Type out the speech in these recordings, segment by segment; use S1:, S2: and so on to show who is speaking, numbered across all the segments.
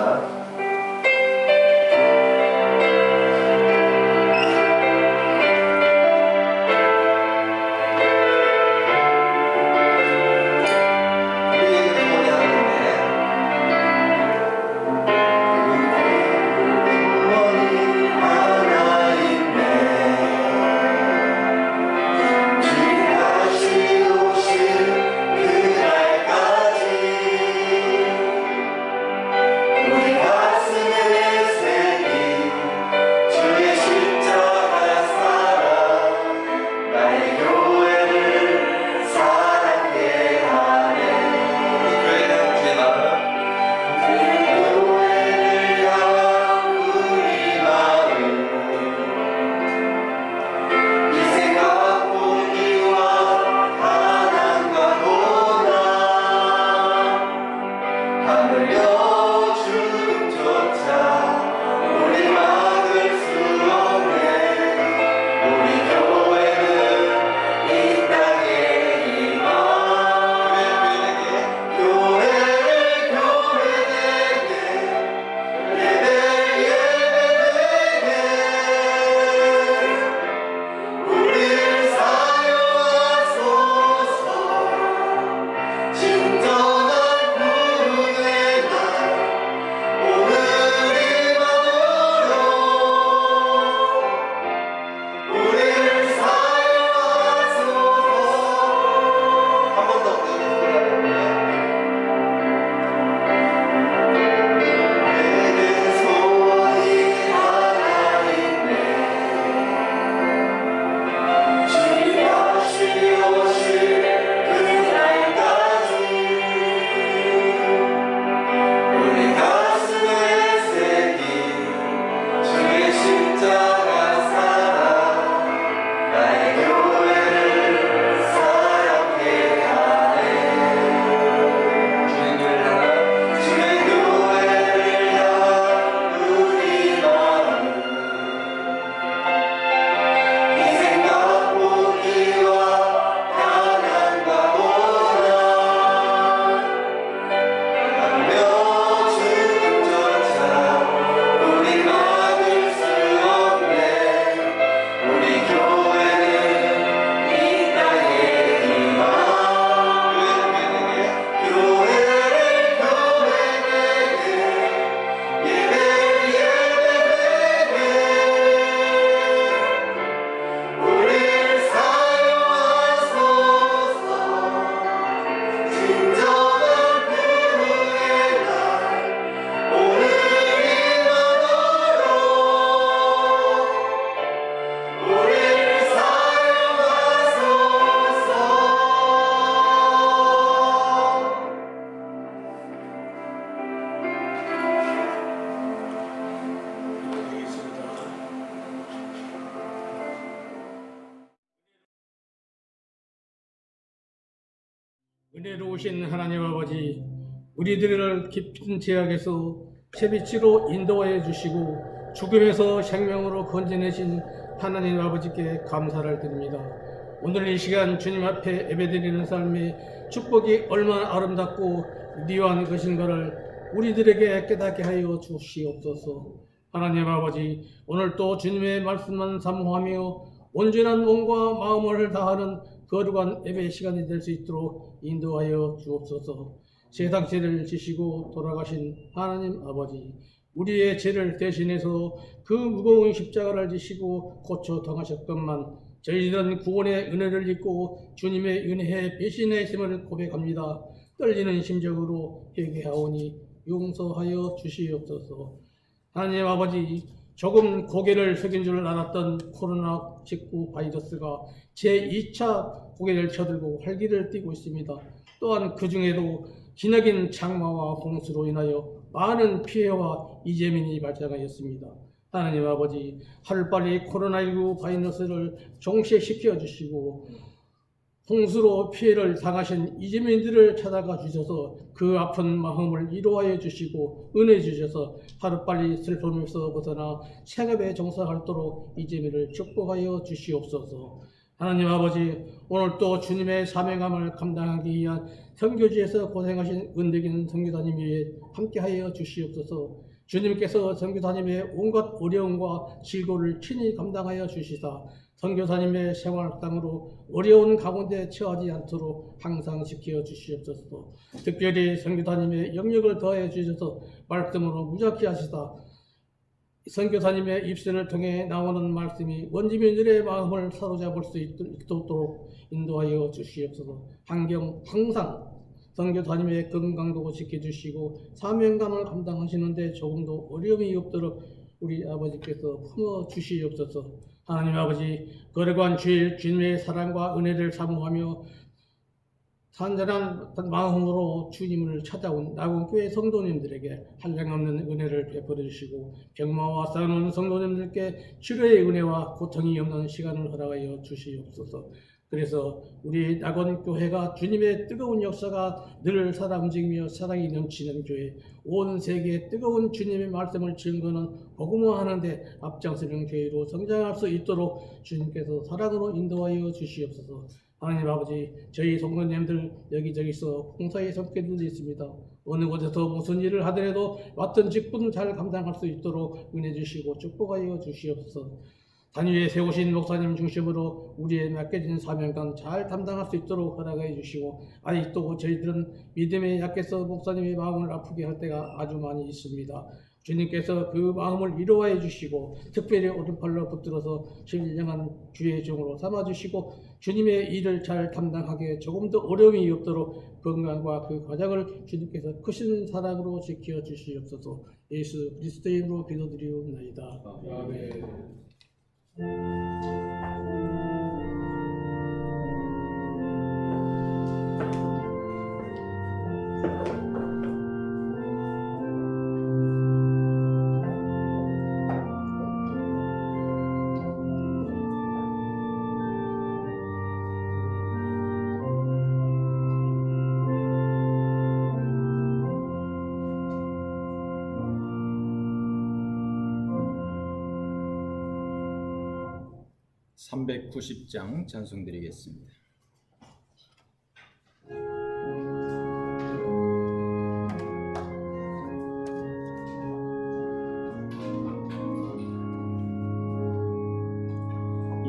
S1: 드리겠습니다.
S2: 은혜로우신 하나님 아버지, 우리들을 깊은 죄악에서 새빛으로 인도하여 주시고 죽음에서 생명으로 건져내신 하나님 아버지께 감사를 드립니다. 오늘 이 시간 주님 앞에 예배드리는 삶의 축복이 얼마나 아름답고 위대한 것인가를 우리들에게 깨닫게 하여 주시옵소서. 하나님 아버지, 오늘도 주님의 말씀만 사모하며 온전한 몸과 마음을 다하는 거룩한 예배 시간이 될 수 있도록 인도하여 주옵소서. 세상 죄를 지시고 돌아가신 하나님 아버지, 우리의 죄를 대신해서 그 무거운 십자가를 지시고 고쳐 당하셨건만 저희들은 구원의 은혜를 입고 주님의 은혜에 배신의 힘을 고백합니다. 떨리는 심정으로 회개하오니 용서하여 주시옵소서. 하나님 아버지, 조금 고개를 숙인 줄 알았던 코로나19 바이러스가 제2차 고개를 쳐들고 활기를 띠고 있습니다. 또한 그 중에도 기나긴 장마와 홍수로 인하여 많은 피해와 이재민이 발생하였습니다. 하나님 아버지, 하루빨리 코로나19 바이러스를 종식시켜 주시고 홍수로 피해를 당하신 이재민들을 찾아가 주셔서 그 아픈 마음을 위로하여 주시고 은혜 주셔서 하루빨리 슬픔에서 벗어나 생업에 종사하도록 이재민을 축복하여 주시옵소서. 하나님 아버지, 오늘 또 주님의 사명감을 감당하기 위한 선교지에서 고생하신 은덕인 선교사님 위에 함께하여 주시옵소서. 주님께서 선교사님의 온갖 어려움과 질고를 친히 감당하여 주시사 선교사님의 생활땅으로 어려운 가운데 처하지 않도록 항상 지켜 주시옵소서. 특별히 선교사님의 영역을 더해 주셔서 말씀으로 무작위 하시사 선교사님의 입술을 통해 나오는 말씀이 원주민들의 마음을 사로잡을 수 있도록 인도하여 주시옵소서. 항상 선교사님의 건강도 지켜주시고 사명감을 감당하시는데 조금도 어려움이 없도록 우리 아버지께서 품어 주시옵소서. 하나님 아버지, 거룩한 주일 주님의 사랑과 은혜를 사모하며 산전한 마음으로 주님을 찾아온 나군교회 성도님들에게 한량없는 은혜를 베풀어 주시고 병마와 싸우는 성도님들께 치료의 은혜와 고통이 없는 시간을 허락하여 주시옵소서. 그래서 우리 낙원교회가 주님의 뜨거운 역사가 늘 살아 움직이며 사랑이 넘치는 교회, 온 세계에 뜨거운 주님의 말씀을 증거하는 복음화하는데 앞장서는 교회로 성장할 수 있도록 주님께서 사랑으로 인도하여 주시옵소서. 하나님 아버지, 저희 성도님들 여기저기서 봉사에 섬기는 데 있습니다. 어느 곳에서 무슨 일을 하더라도 맡은 직분 잘 감당할 수 있도록 은혜 주시고 축복하여 주시옵소서. 단위에 세우신 목사님 중심으로 우리의 맡겨진 사명감 잘 담당할 수 있도록 허락해 주시고, 아직도 저희들은 믿음에 약해서 목사님의 마음을 아프게 할 때가 아주 많이 있습니다. 주님께서 그 마음을 위로해 주시고 특별히 오른팔로 붙들어서 신령한 주의 종으로 삼아주시고 주님의 일을 잘 감당하게 조금도 어려움이 없도록 건강과 그 과정을 주님께서 크신 사랑으로 지켜 주시옵소서. 예수 그리스도의 이름으로 기도드리옵나이다. 아멘.
S1: 390장 찬송드리겠습니다.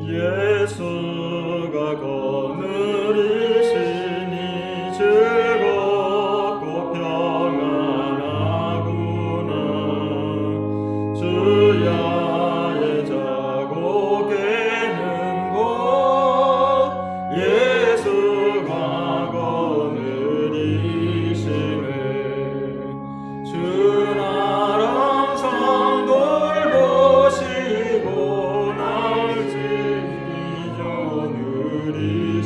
S1: 예수가 거느리시니 즐겁고 평안하구나. 주야의 자고개는 곳 예수가 거느리시네. 주 나라 상 돌보시고 날 지켜주리.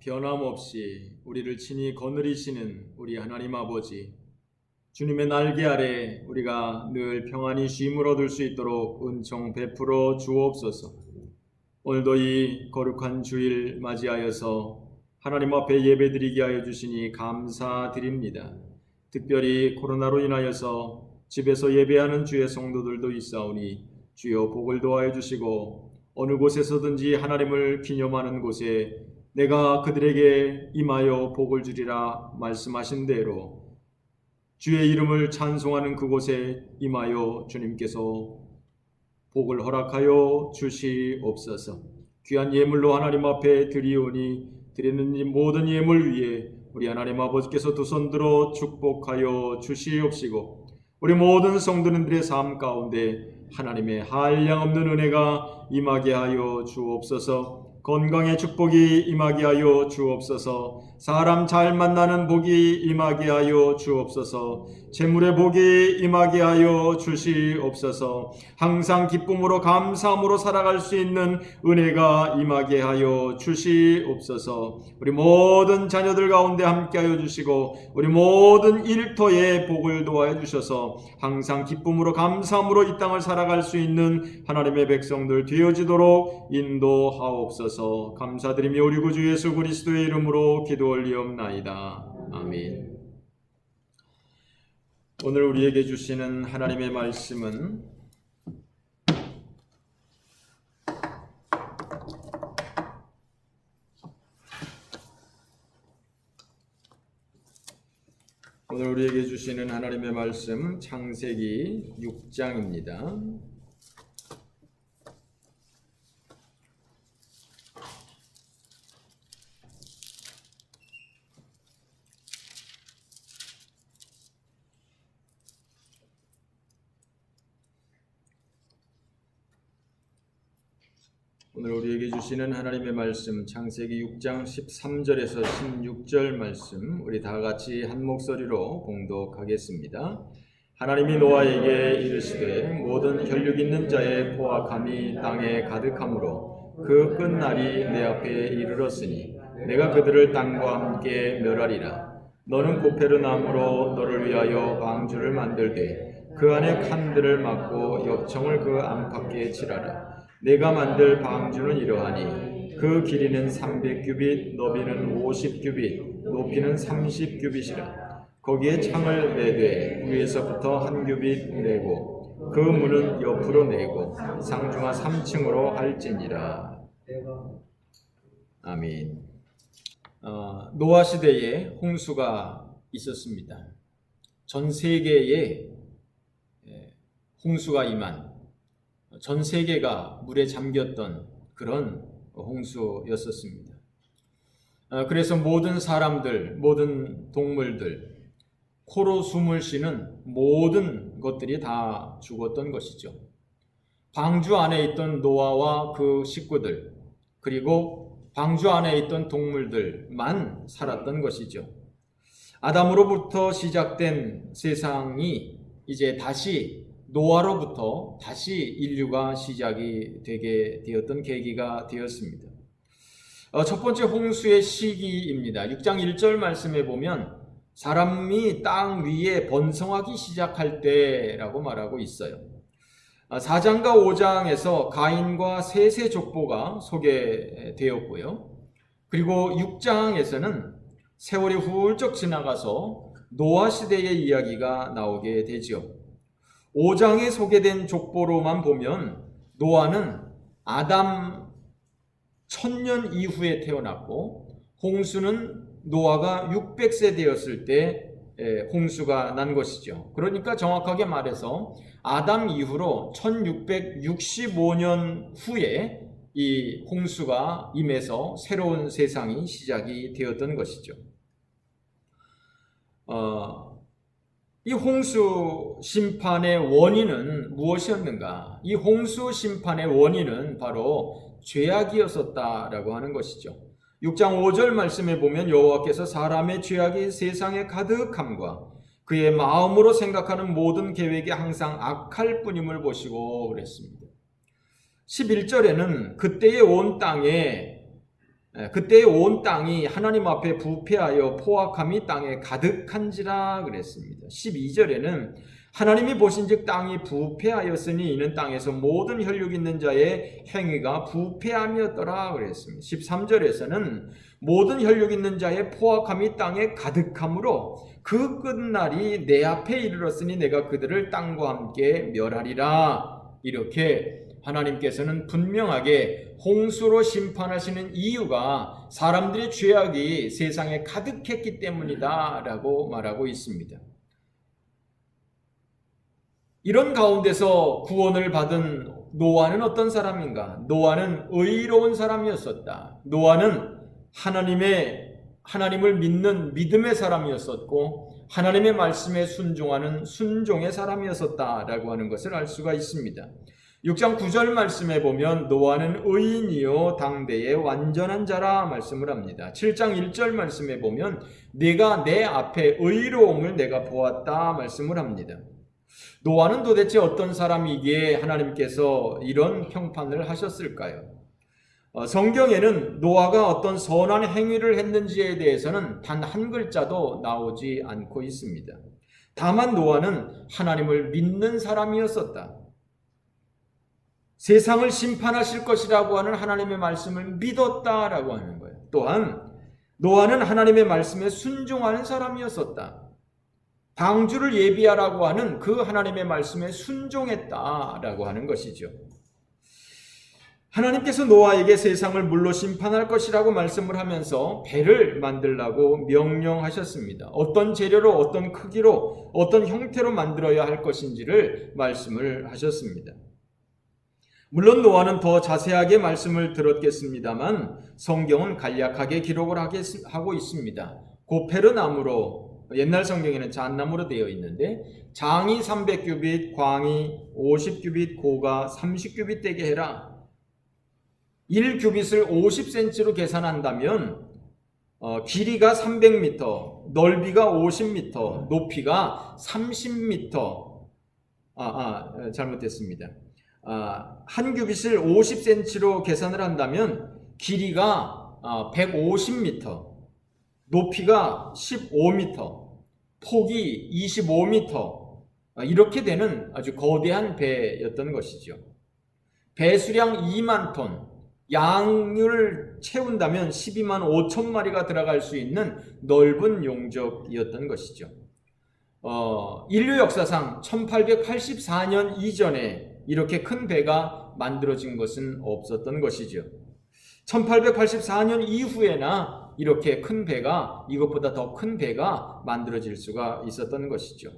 S1: 변함없이 우리를 친히 거느리시는 우리 하나님 아버지, 주님의 날개 아래 우리가 늘 평안히 쉼을 얻을 수 있도록 은총 베풀어 주옵소서. 오늘도 이 거룩한 주일 맞이하여서 하나님 앞에 예배드리게 하여 주시니 감사드립니다. 특별히 코로나로 인하여서 집에서 예배하는 주의 성도들도 있사오니 주여 복을 도하여 주시고, 어느 곳에서든지 하나님을 기념하는 곳에 내가 그들에게 임하여 복을 주리라 말씀하신 대로 주의 이름을 찬송하는 그곳에 임하여 주님께서 복을 허락하여 주시옵소서. 귀한 예물로 하나님 앞에 드리오니 드리는 이 모든 예물 위에 우리 하나님 아버지께서 두 손 들어 축복하여 주시옵시고, 우리 모든 성도님들의 삶 가운데 하나님의 한량없는 은혜가 임하게 하여 주옵소서. 건강의 축복이 임하게 하여 주옵소서. 사람 잘 만나는 복이 임하게 하여 주옵소서. 재물의 복이 임하게 하여 주시옵소서. 항상 기쁨으로 감사함으로 살아갈 수 있는 은혜가 임하게 하여 주시옵소서. 우리 모든 자녀들 가운데 함께 하여 주시고, 우리 모든 일터에 복을 도하여 주셔서 항상 기쁨으로 감사함으로 이 땅을 살아갈 수 있는 하나님의 백성들 되어지도록 인도하옵소서. 감사드리며 우리 구주 예수 그리스도의 이름으로 기도 올리옵나이다. 아멘. 오늘 우리에게 주시는 하나님의 말씀은 창세기 6장입니다. 오늘 우리에게 주시는 하나님의 말씀 창세기 6장 13절에서 16절 말씀, 우리 다 같이 한 목소리로 봉독하겠습니다. 하나님이 노아에게 이르시되 모든 혈육 있는 자의 포악함이 땅에 가득하므로 그 끝날이 내 앞에 이르렀으니 내가 그들을 땅과 함께 멸하리라. 너는 고페르 나무로 너를 위하여 방주를 만들되 그 안에 칸들을 막고 엽청을 그 안팎에 칠하라. 내가 만들 방주는 이러하니 그 길이는 300규빗, 너비는 50규빗, 높이는 30규빗이라. 거기에 창을 내되 위에서부터 한 규빗 내고 그 문은 옆으로 내고 상중하 3층으로 할지니라. 아멘. 노아 시대에 홍수가 있었습니다. 전 세계에 홍수가 임한, 전 세계가 물에 잠겼던 그런 홍수였었습니다. 그래서 모든 사람들, 모든 동물들, 코로 숨을 쉬는 모든 것들이 다 죽었던 것이죠. 방주 안에 있던 노아와 그 식구들, 그리고 방주 안에 있던 동물들만 살았던 것이죠. 아담으로부터 시작된 세상이 이제 다시 노아로부터 다시 인류가 시작이 되게 되었던 계기가 되었습니다. 첫 번째 홍수의 시기입니다. 6장 1절 말씀에 보면 사람이 땅 위에 번성하기 시작할 때라고 말하고 있어요. 4장과 5장에서 가인과 셋의 족보가 소개되었고요. 그리고 6장에서는 세월이 훌쩍 지나가서 노아 시대의 이야기가 나오게 되죠. 5장에 소개된 족보로만 보면 노아는 아담 1000년 이후에 태어났고, 홍수는 노아가 600세 되었을 때 홍수가 난 것이죠. 그러니까 정확하게 말해서 아담 이후로 1665년 후에 이 홍수가 임해서 새로운 세상이 시작이 되었던 것이죠. 이 홍수 심판의 원인은 무엇이었는가? 이 홍수 심판의 원인은 바로 죄악이었었다라고 하는 것이죠. 6장 5절 말씀에 보면 여호와께서 사람의 죄악이 세상에 가득함과 그의 마음으로 생각하는 모든 계획이 항상 악할 뿐임을 보시고 그랬습니다. 11절에는 그때의 온 땅에 그때 온 땅이 하나님 앞에 부패하여 포악함이 땅에 가득한지라 그랬습니다. 12절에는 하나님이 보신즉 땅이 부패하였으니 이는 땅에서 모든 혈육 있는 자의 행위가 부패함이었더라 그랬습니다. 13절에서는 모든 혈육 있는 자의 포악함이 땅에 가득함으로 그 끝날이 내 앞에 이르렀으니 내가 그들을 땅과 함께 멸하리라. 이렇게 하나님께서는 분명하게 홍수로 심판하시는 이유가 사람들의 죄악이 세상에 가득했기 때문이다 라고 말하고 있습니다. 이런 가운데서 구원을 받은 노아는 어떤 사람인가? 노아는 의로운 사람이었었다. 노아는 하나님을 믿는 믿음의 사람이었었고 하나님의 말씀에 순종하는 순종의 사람이었었다라고 하는 것을 알 수가 있습니다. 6장 9절 말씀에 보면 노아는 의인이요 당대의 완전한 자라 말씀을 합니다. 7장 1절 말씀에 보면 내가 내 앞에 의로움을 내가 보았다 말씀을 합니다. 노아는 도대체 어떤 사람이기에 하나님께서 이런 평판을 하셨을까요? 성경에는 노아가 어떤 선한 행위를 했는지에 대해서는 단 한 글자도 나오지 않고 있습니다. 다만 노아는 하나님을 믿는 사람이었었다. 세상을 심판하실 것이라고 하는 하나님의 말씀을 믿었다라고 하는 거예요. 또한 노아는 하나님의 말씀에 순종하는 사람이었었다. 방주를 예비하라고 하는 그 하나님의 말씀에 순종했다라고 하는 것이죠. 하나님께서 노아에게 세상을 물로 심판할 것이라고 말씀을 하면서 배를 만들라고 명령하셨습니다. 어떤 재료로, 어떤 크기로, 어떤 형태로 만들어야 할 것인지를 말씀을 하셨습니다. 물론 노아는 더 자세하게 말씀을 들었겠습니다만 성경은 간략하게 기록을 하고 있습니다. 고페르나무로, 옛날 성경에는 잣나무로 되어 있는데 장이 300규빗, 광이 50규빗, 고가 30규빗 되게 해라. 1규빗을 50cm로 계산한다면 길이가 300m, 넓이가 50m, 높이가 30m. 잘못됐습니다. 한 규빗을 50cm로 계산을 한다면 길이가 150m, 높이가 15m, 폭이 25m, 이렇게 되는 아주 거대한 배였던 것이죠. 배 수량 2만 톤, 양을 채운다면 12만 5천 마리가 들어갈 수 있는 넓은 용적이었던 것이죠. 인류 역사상 1884년 이전에 이렇게 큰 배가 만들어진 것은 없었던 것이죠. 1884년 이후에나 이렇게 큰 배가, 이것보다 더 큰 배가 만들어질 수가 있었던 것이죠.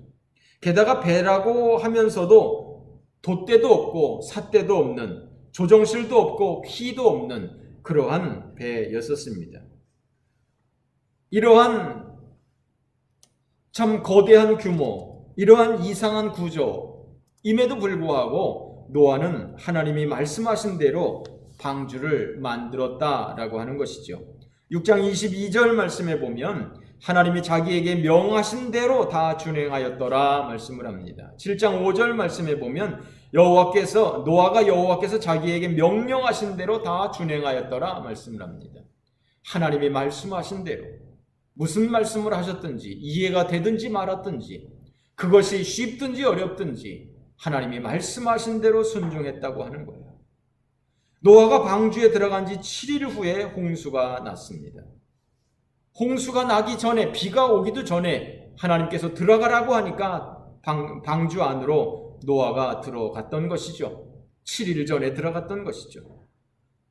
S1: 게다가 배라고 하면서도 돛대도 없고 삿대도 없는, 조정실도 없고 휘도 없는 그러한 배였었습니다. 이러한 참 거대한 규모, 이러한 이상한 구조임에도 불구하고 노아는 하나님이 말씀하신 대로 방주를 만들었다라고 하는 것이죠. 6장 22절 말씀에 보면 하나님이 자기에게 명하신 대로 다 준행하였더라 말씀을 합니다. 7장 5절 말씀에 보면 노아가 여호와께서 자기에게 명령하신 대로 다 준행하였더라 말씀을 합니다. 하나님이 말씀하신 대로 무슨 말씀을 하셨든지 이해가 되든지 말았든지 그것이 쉽든지 어렵든지 하나님이 말씀하신 대로 순종했다고 하는 거예요. 노아가 방주에 들어간 지 7일 후에 홍수가 났습니다. 홍수가 나기 전에, 비가 오기도 전에 하나님께서 들어가라고 하니까 방주 안으로 노아가 들어갔던 것이죠. 7일 전에 들어갔던 것이죠.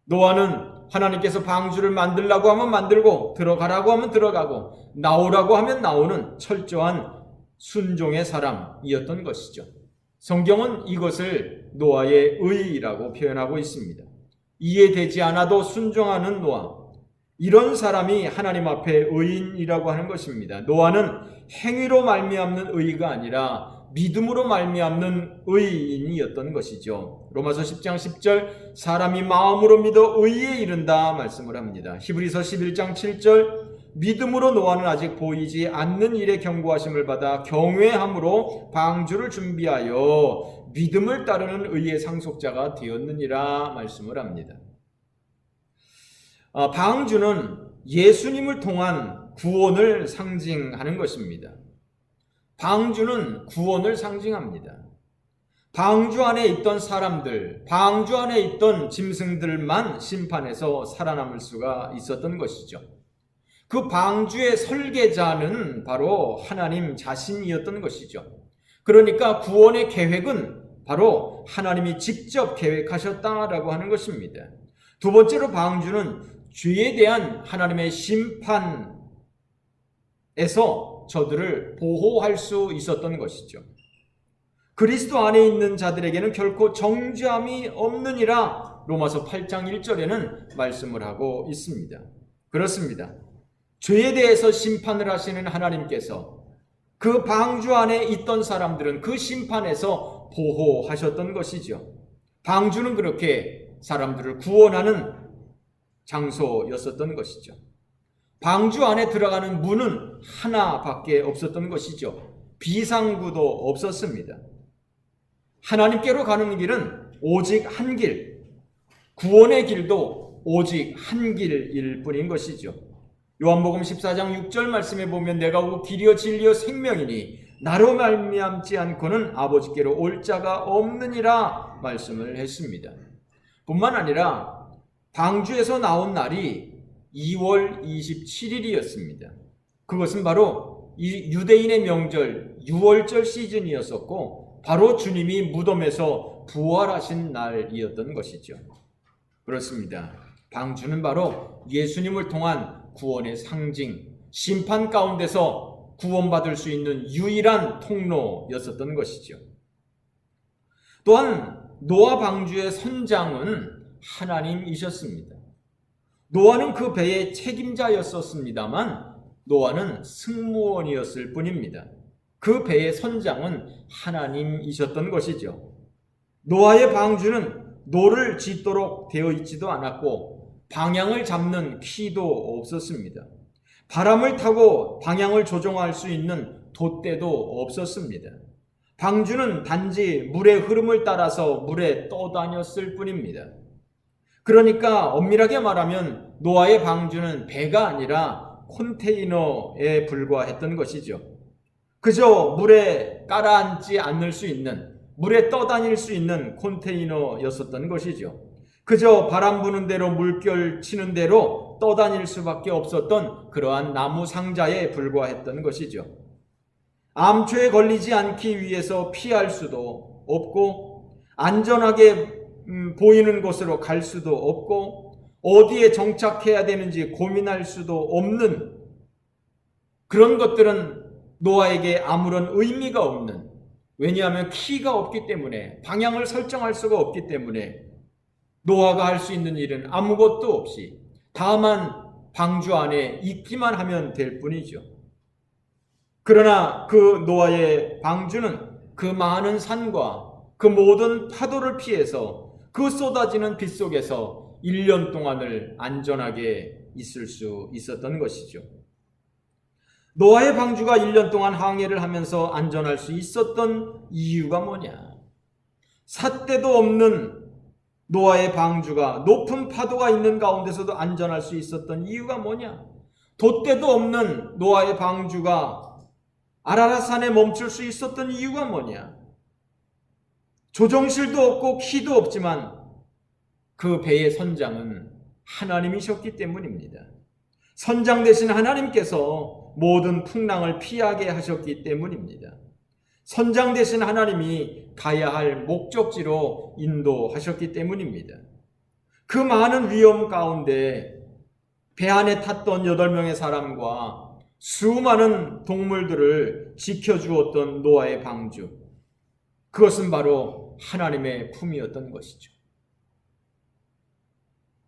S1: 노아는 하나님께서 방주를 만들라고 하면 만들고 들어가라고 하면 들어가고 나오라고 하면 나오는 철저한 순종의 사람이었던 것이죠. 성경은 이것을 노아의 의라고 표현하고 있습니다. 이해되지 않아도 순종하는 노아, 이런 사람이 하나님 앞에 의인이라고 하는 것입니다. 노아는 행위로 말미암는 의가 아니라 믿음으로 말미암는 의인이었던 것이죠. 로마서 10장 10절 사람이 마음으로 믿어 의에 이른다 말씀을 합니다. 히브리서 11장 7절 믿음으로 노아는 아직 보이지 않는 일에 경고하심을 받아 경외함으로 방주를 준비하여 믿음을 따르는 의의 상속자가 되었느니라 말씀을 합니다. 방주는 예수님을 통한 구원을 상징하는 것입니다. 방주는 구원을 상징합니다. 방주 안에 있던 사람들, 방주 안에 있던 짐승들만 심판에서 살아남을 수가 있었던 것이죠. 그 방주의 설계자는 바로 하나님 자신이었던 것이죠. 그러니까 구원의 계획은 바로 하나님이 직접 계획하셨다라고 하는 것입니다. 두 번째로 방주는 죄에 대한 하나님의 심판에서 저들을 보호할 수 있었던 것이죠. 그리스도 안에 있는 자들에게는 결코 정죄함이 없느니라 로마서 8장 1절에는 말씀을 하고 있습니다. 그렇습니다. 죄에 대해서 심판을 하시는 하나님께서 그 방주 안에 있던 사람들은 그 심판에서 보호하셨던 것이죠. 방주는 그렇게 사람들을 구원하는 장소였었던 것이죠. 방주 안에 들어가는 문은 하나밖에 없었던 것이죠. 비상구도 없었습니다. 하나님께로 가는 길은 오직 한 길, 구원의 길도 오직 한 길일 뿐인 것이죠. 요한복음 14장 6절 말씀에 보면 내가 오고 길이요 진리요 생명이니 나로 말미암지 않고는 아버지께로 올 자가 없느니라 말씀을 했습니다. 뿐만 아니라 방주에서 나온 날이 2월 27일이었습니다. 그것은 바로 이 유대인의 명절 6월절 시즌이었었고 바로 주님이 무덤에서 부활하신 날이었던 것이죠. 그렇습니다. 방주는 바로 예수님을 통한 구원의 상징, 심판 가운데서 구원받을 수 있는 유일한 통로였었던 것이죠. 또한 노아 방주의 선장은 하나님이셨습니다. 노아는 그 배의 책임자였었습니다만 노아는 승무원이었을 뿐입니다. 그 배의 선장은 하나님이셨던 것이죠. 노아의 방주는 노를 짓도록 되어 있지도 않았고 방향을 잡는 키도 없었습니다. 바람을 타고 방향을 조정할 수 있는 돛대도 없었습니다. 방주는 단지 물의 흐름을 따라서 물에 떠다녔을 뿐입니다. 그러니까 엄밀하게 말하면 노아의 방주는 배가 아니라 컨테이너에 불과했던 것이죠. 그저 물에 가라앉지 않을 수 있는, 물에 떠다닐 수 있는 컨테이너였었던 것이죠. 그저 바람 부는 대로 물결 치는 대로 떠다닐 수밖에 없었던 그러한 나무 상자에 불과했던 것이죠. 암초에 걸리지 않기 위해서 피할 수도 없고 안전하게 보이는 곳으로 갈 수도 없고 어디에 정착해야 되는지 고민할 수도 없는 그런 것들은 노아에게 아무런 의미가 없는, 왜냐하면 키가 없기 때문에, 방향을 설정할 수가 없기 때문에 노아가 할 수 있는 일은 아무것도 없이 다만 방주 안에 있기만 하면 될 뿐이죠. 그러나 그 노아의 방주는 그 많은 산과 그 모든 파도를 피해서 그 쏟아지는 빛 속에서 1년 동안을 안전하게 있을 수 있었던 것이죠. 노아의 방주가 1년 동안 항해를 하면서 안전할 수 있었던 이유가 뭐냐? 삿대도 없는 노아의 방주가 높은 파도가 있는 가운데서도 안전할 수 있었던 이유가 뭐냐? 돛대도 없는 노아의 방주가 아라랏산에 멈출 수 있었던 이유가 뭐냐? 조정실도 없고 키도 없지만 그 배의 선장은 하나님이셨기 때문입니다. 선장 되신 하나님께서 모든 풍랑을 피하게 하셨기 때문입니다. 선장 되신 하나님이 가야 할 목적지로 인도하셨기 때문입니다. 그 많은 위험 가운데 배 안에 탔던 8명의 사람과 수많은 동물들을 지켜주었던 노아의 방주, 그것은 바로 하나님의 품이었던 것이죠.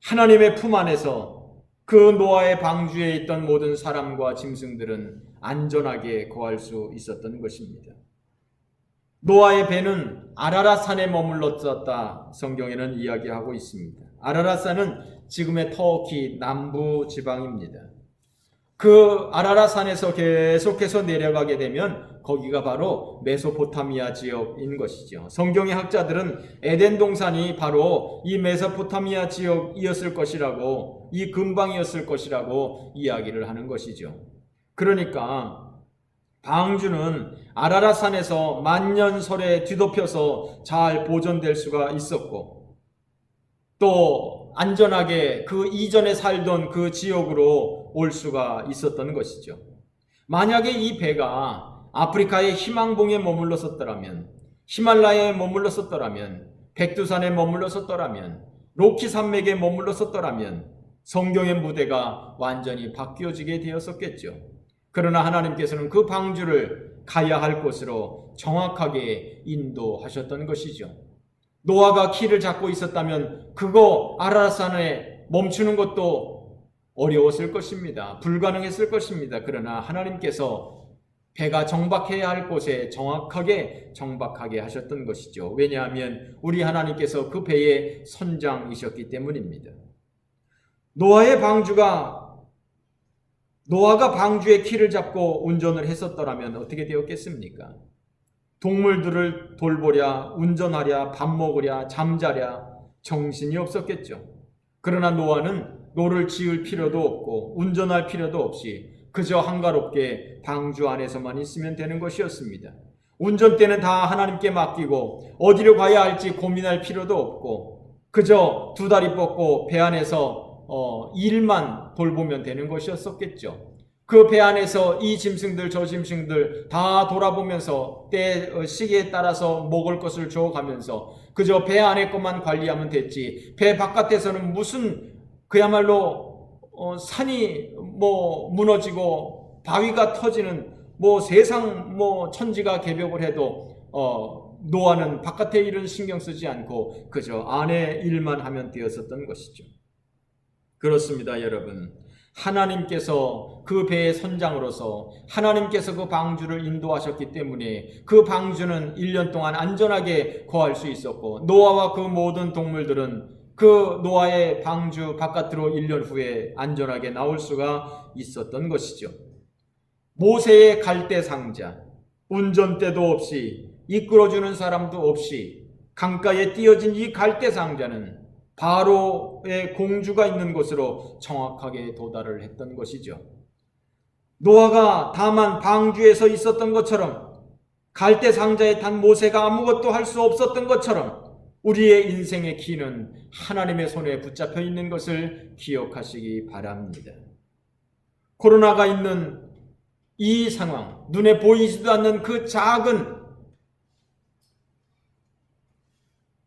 S1: 하나님의 품 안에서 그 노아의 방주에 있던 모든 사람과 짐승들은 안전하게 거할 수 있었던 것입니다. 노아의 배는 아라랏산에 머물렀었다 성경에는 이야기하고 있습니다. 아라랏산은 지금의 터키 남부 지방입니다. 그 아라라산에서 계속해서 내려가게 되면 거기가 바로 메소포타미아 지역인 것이죠. 성경의 학자들은 에덴 동산이 바로 이 메소포타미아 지역이었을 것이라고, 이 근방이었을 것이라고 이야기를 하는 것이죠. 그러니까 방주는 아라라산에서 만년설에 뒤덮여서 잘 보존될 수가 있었고, 또 안전하게 그 이전에 살던 그 지역으로 올 수가 있었던 것이죠. 만약에 이 배가 아프리카의 희망봉에 머물렀었더라면, 히말라야에 머물렀었더라면, 백두산에 머물렀었더라면, 로키 산맥에 머물렀었더라면 성경의 무대가 완전히 바뀌어지게 되었었겠죠. 그러나 하나님께서는 그 방주를 가야 할 곳으로 정확하게 인도하셨던 것이죠. 노아가 키를 잡고 있었다면 그거 아라라산에 멈추는 것도 어려웠을 것입니다. 불가능했을 것입니다. 그러나 하나님께서 배가 정박해야 할 곳에 정확하게 정박하게 하셨던 것이죠. 왜냐하면 우리 하나님께서 그 배의 선장이셨기 때문입니다. 노아가 방주의 키를 잡고 운전을 했었더라면 어떻게 되었겠습니까? 동물들을 돌보랴, 운전하랴, 밥 먹으랴, 잠자랴 정신이 없었겠죠. 그러나 노아는 노를 지을 필요도 없고 운전할 필요도 없이 그저 한가롭게 방주 안에서만 있으면 되는 것이었습니다. 운전대는 다 하나님께 맡기고 어디로 가야 할지 고민할 필요도 없고 그저 두 다리 뻗고 배 안에서 일만 돌보면 되는 것이었었겠죠. 그 배 안에서 이 짐승들 저 짐승들 다 돌아보면서 때 시기에 따라서 먹을 것을 줘가면서 그저 배 안에 것만 관리하면 됐지, 배 바깥에서는 무슨 그야말로 산이 무너지고 바위가 터지는 세상 천지가 개벽을 해도 노아는 바깥의 일은 신경 쓰지 않고 그저 안의 일만 하면 되었었던 것이죠. 그렇습니다, 여러분. 하나님께서 그 배의 선장으로서 하나님께서 그 방주를 인도하셨기 때문에 그 방주는 1년 동안 안전하게 거할 수 있었고 노아와 그 모든 동물들은 그 노아의 방주 바깥으로 1년 후에 안전하게 나올 수가 있었던 것이죠. 모세의 갈대 상자, 운전대도 없이 이끌어주는 사람도 없이 강가에 띄어진 이 갈대 상자는 바로의 공주가 있는 곳으로 정확하게 도달을 했던 것이죠. 노아가 다만 방주에서 있었던 것처럼 갈대 상자에 탄 모세가 아무것도 할 수 없었던 것처럼 우리의 인생의 키는 하나님의 손에 붙잡혀 있는 것을 기억하시기 바랍니다. 코로나가 있는 이 상황, 눈에 보이지도 않는 그 작은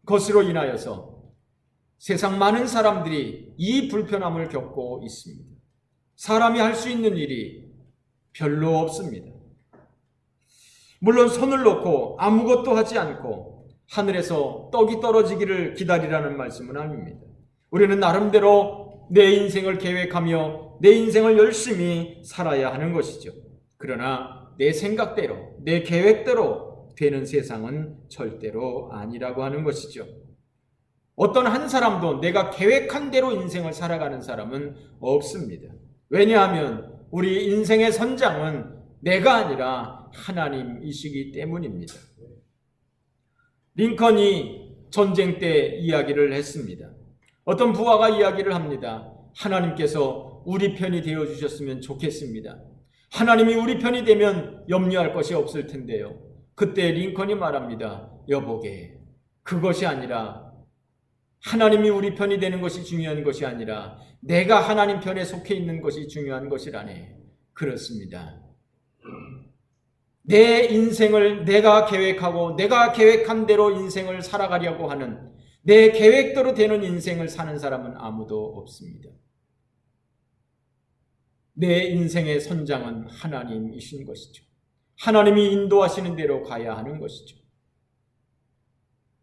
S1: 것으로 인하여서 세상 많은 사람들이 이 불편함을 겪고 있습니다. 사람이 할 수 있는 일이 별로 없습니다. 물론 손을 놓고 아무것도 하지 않고 하늘에서 떡이 떨어지기를 기다리라는 말씀은 아닙니다. 우리는 나름대로 내 인생을 계획하며 내 인생을 열심히 살아야 하는 것이죠. 그러나 내 생각대로, 내 계획대로 되는 세상은 절대로 아니라고 하는 것이죠. 어떤 한 사람도 내가 계획한 대로 인생을 살아가는 사람은 없습니다. 왜냐하면 우리 인생의 선장은 내가 아니라 하나님이시기 때문입니다. 링컨이 전쟁 때 이야기를 했습니다. 어떤 부하가 이야기를 합니다. 하나님께서 우리 편이 되어주셨으면 좋겠습니다. 하나님이 우리 편이 되면 염려할 것이 없을 텐데요. 그때 링컨이 말합니다. 여보게, 그것이 아니라 하나님이 우리 편이 되는 것이 중요한 것이 아니라 내가 하나님 편에 속해 있는 것이 중요한 것이라네. 그렇습니다. 내 인생을 내가 계획하고 내가 계획한 대로 인생을 살아가려고 하는, 내 계획대로 되는 인생을 사는 사람은 아무도 없습니다. 내 인생의 선장은 하나님이신 것이죠. 하나님이 인도하시는 대로 가야 하는 것이죠.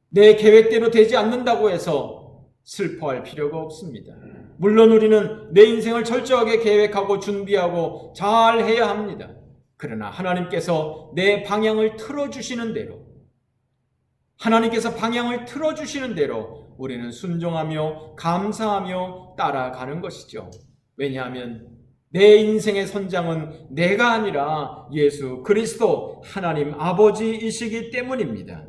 S1: 내 계획대로 되지 않는다고 해서 슬퍼할 필요가 없습니다. 물론 우리는 내 인생을 철저하게 계획하고 준비하고 잘 해야 합니다. 그러나 하나님께서 내 방향을 틀어주시는 대로, 하나님께서 방향을 틀어주시는 대로 우리는 순종하며 감사하며 따라가는 것이죠. 왜냐하면 내 인생의 선장은 내가 아니라 예수 그리스도 하나님 아버지이시기 때문입니다.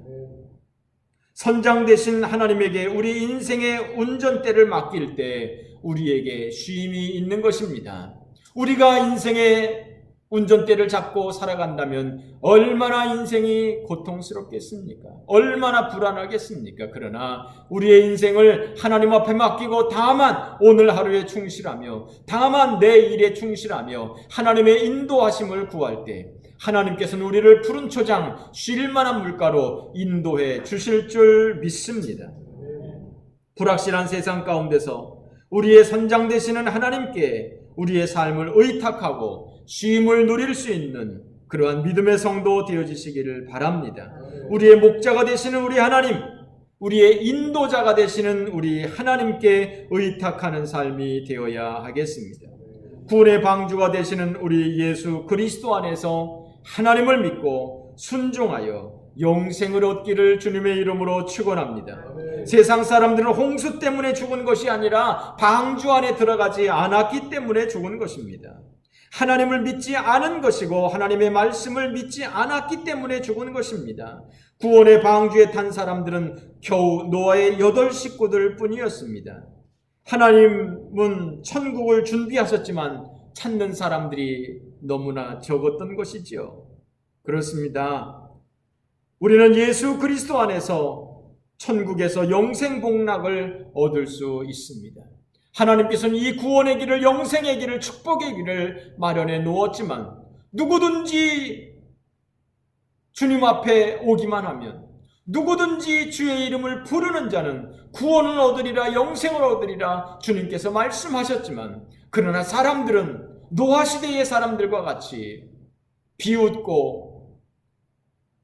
S1: 선장 되신 하나님에게 우리 인생의 운전대를 맡길 때 우리에게 쉼이 있는 것입니다. 우리가 인생의 운전대를 잡고 살아간다면 얼마나 인생이 고통스럽겠습니까? 얼마나 불안하겠습니까? 그러나 우리의 인생을 하나님 앞에 맡기고 다만 오늘 하루에 충실하며 다만 내 일에 충실하며 하나님의 인도하심을 구할 때 하나님께서는 우리를 푸른 초장 쉴 만한 물가로 인도해 주실 줄 믿습니다. 불확실한 세상 가운데서 우리의 선장 되시는 하나님께 우리의 삶을 의탁하고 쉼을 누릴 수 있는 그러한 믿음의 성도 되어지시기를 바랍니다. 우리의 목자가 되시는 우리 하나님, 우리의 인도자가 되시는 우리 하나님께 의탁하는 삶이 되어야 하겠습니다. 구원의 방주가 되시는 우리 예수 그리스도 안에서 하나님을 믿고 순종하여 영생을 얻기를 주님의 이름으로 축원합니다. 세상 사람들은 홍수 때문에 죽은 것이 아니라 방주 안에 들어가지 않았기 때문에 죽은 것입니다. 하나님을 믿지 않은 것이고 하나님의 말씀을 믿지 않았기 때문에 죽은 것입니다. 구원의 방주에 탄 사람들은 겨우 노아의 8 식구들 뿐이었습니다. 하나님은 천국을 준비하셨지만 찾는 사람들이 너무나 적었던 것이지요. 그렇습니다. 우리는 예수 그리스도 안에서 천국에서 영생 복락을 얻을 수 있습니다. 하나님께서는 이 구원의 길을, 영생의 길을, 축복의 길을 마련해 놓았지만 누구든지 주님 앞에 오기만 하면, 누구든지 주의 이름을 부르는 자는 구원을 얻으리라, 영생을 얻으리라 주님께서 말씀하셨지만, 그러나 사람들은 노아 시대의 사람들과 같이 비웃고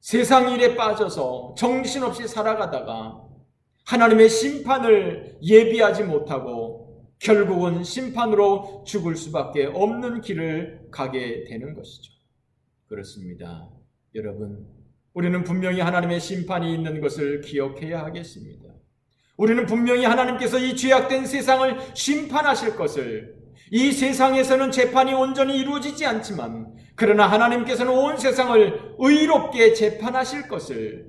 S1: 세상 일에 빠져서 정신없이 살아가다가 하나님의 심판을 예비하지 못하고 결국은 심판으로 죽을 수밖에 없는 길을 가게 되는 것이죠. 그렇습니다. 여러분, 우리는 분명히 하나님의 심판이 있는 것을 기억해야 하겠습니다. 우리는 분명히 하나님께서 이 죄악된 세상을 심판하실 것을, 이 세상에서는 재판이 온전히 이루어지지 않지만 그러나 하나님께서는 온 세상을 의롭게 재판하실 것을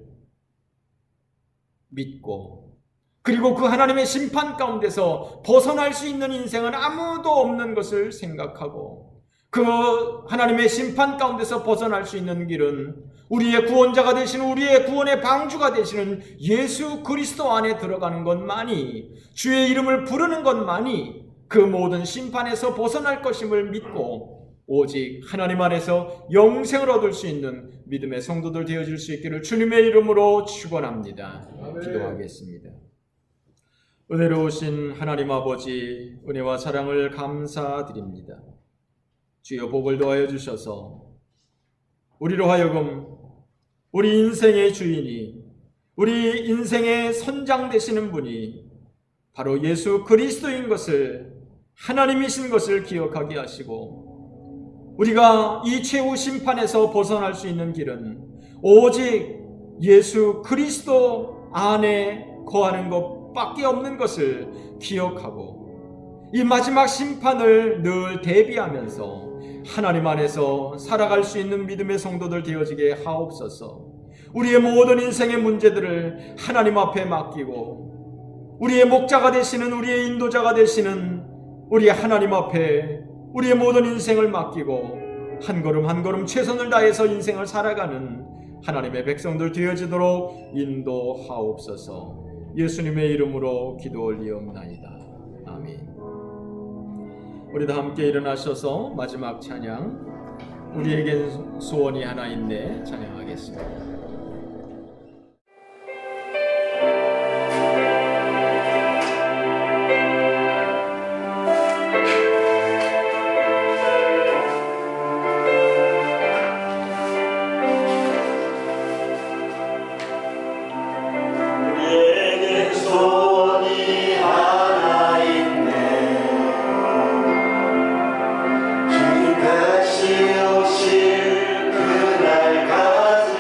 S1: 믿고, 그리고 그 하나님의 심판 가운데서 벗어날 수 있는 인생은 아무도 없는 것을 생각하고, 그 하나님의 심판 가운데서 벗어날 수 있는 길은 우리의 구원자가 되시는, 우리의 구원의 방주가 되시는 예수 그리스도 안에 들어가는 것만이, 주의 이름을 부르는 것만이 그 모든 심판에서 벗어날 것임을 믿고 오직 하나님 안에서 영생을 얻을 수 있는 믿음의 성도들 되어질 수 있기를 주님의 이름으로 축원합니다. 기도하겠습니다. 은혜로우신 하나님 아버지, 은혜와 사랑을 감사드립니다. 주여 복을 더하여 주셔서 우리로 하여금 우리 인생의 주인이, 우리 인생의 선장 되시는 분이 바로 예수 그리스도인 것을, 하나님이신 것을 기억하게 하시고, 우리가 이 최후 심판에서 벗어날 수 있는 길은 오직 예수 그리스도 안에 거하는 것밖에 없는 것을 기억하고, 이 마지막 심판을 늘 대비하면서 하나님 안에서 살아갈 수 있는 믿음의 성도들 되어지게 하옵소서. 우리의 모든 인생의 문제들을 하나님 앞에 맡기고 우리의 목자가 되시는, 우리의 인도자가 되시는 우리 하나님 앞에 우리의 모든 인생을 맡기고 한 걸음 한 걸음 최선을 다해서 인생을 살아가는 하나님의 백성들 되어지도록 인도하옵소서. 예수님의 이름으로 기도 올리옵나이다. 아멘. 우리 다 함께 일어나셔서 마지막 찬양, 우리에겐 소원이 하나 있네, 찬양하겠습니다.
S3: 다시 오실 그날까지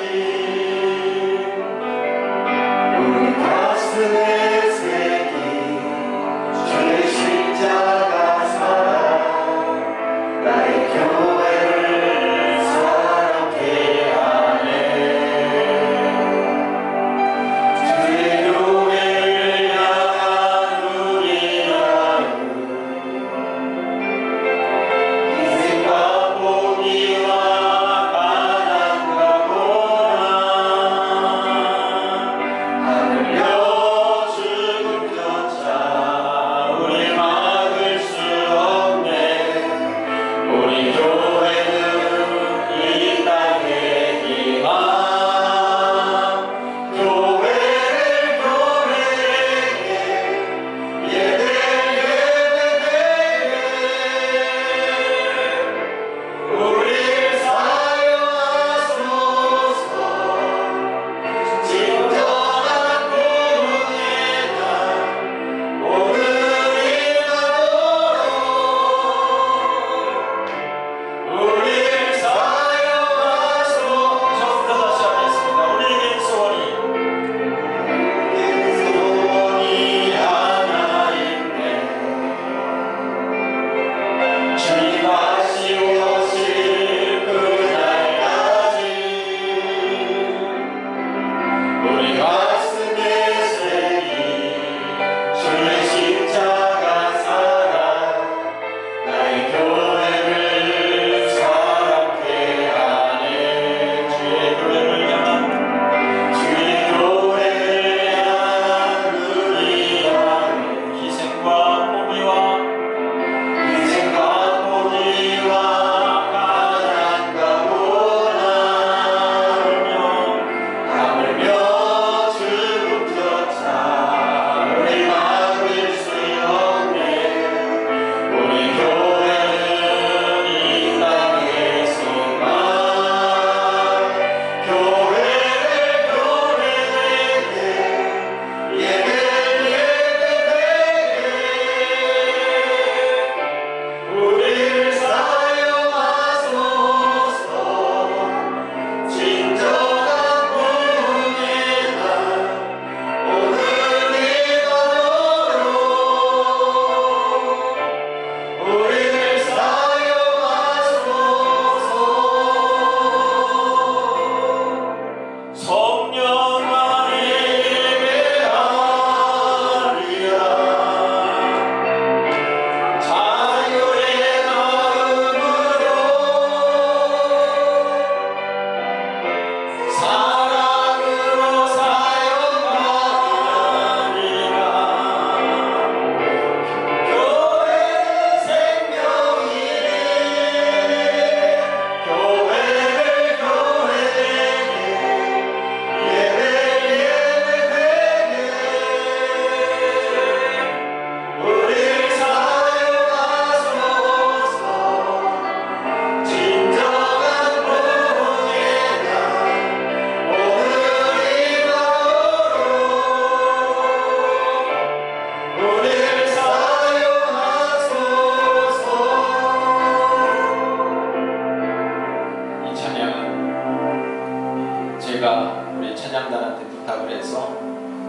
S3: 찬양단한테 부탁을 해서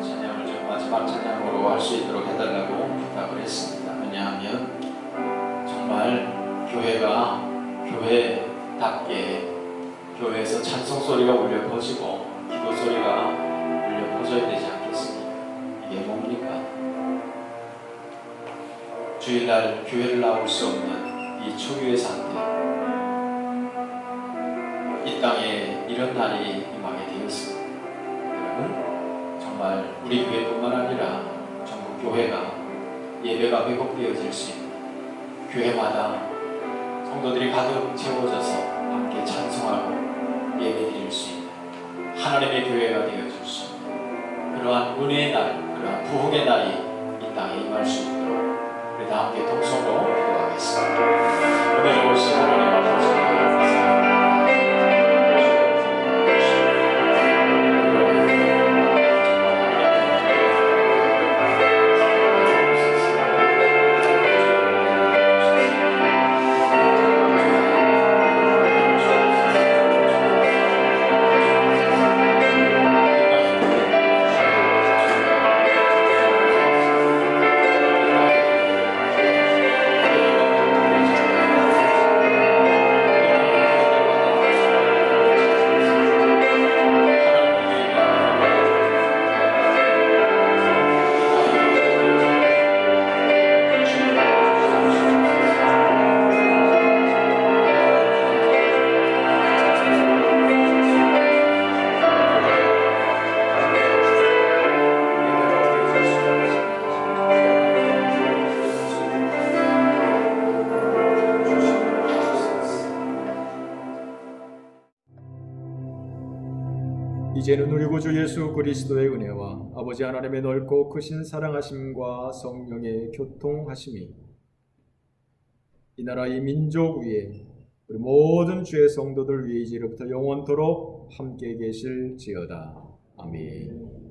S3: 찬양을 좀 마지막 찬양으로 할 수 있도록 해달라고 부탁을 했습니다. 왜냐하면 정말 교회가 교회답게 교회에서 찬송 소리가 울려 퍼지고 기도 소리가 울려 퍼져야 되지 않겠습니까? 이게 뭡니까? 주일날 교회를 나올 수 없는 이 초유의 상태, 이 땅에 이런 날이 임하게 되었습니다. 여러분, 정말 우리 교회뿐만 아니라 전국 교회가 예배가 회복되어질 수 있는, 교회마다 성도들이 가득 채워져서 함께 찬송하고 예배드릴 수 있는 하나님의 교회가 되어줄 수 있는 그러한 은혜의 날, 그러한 부흥의 날이 이 땅에 임할 수 있도록 우리 다 함께 동성으로 기도하겠습니다. 오늘 오신 하나님 아버지,
S1: 이제는 우리 구주 예수 그리스도의 은혜와 아버지 하나님의 넓고 크신 사랑하심과 성령의 교통하심이 이 나라 이 민족 위에 우리 모든 주의 성도들 위에 이제로부터 영원토록 함께 계실지어다. 아멘.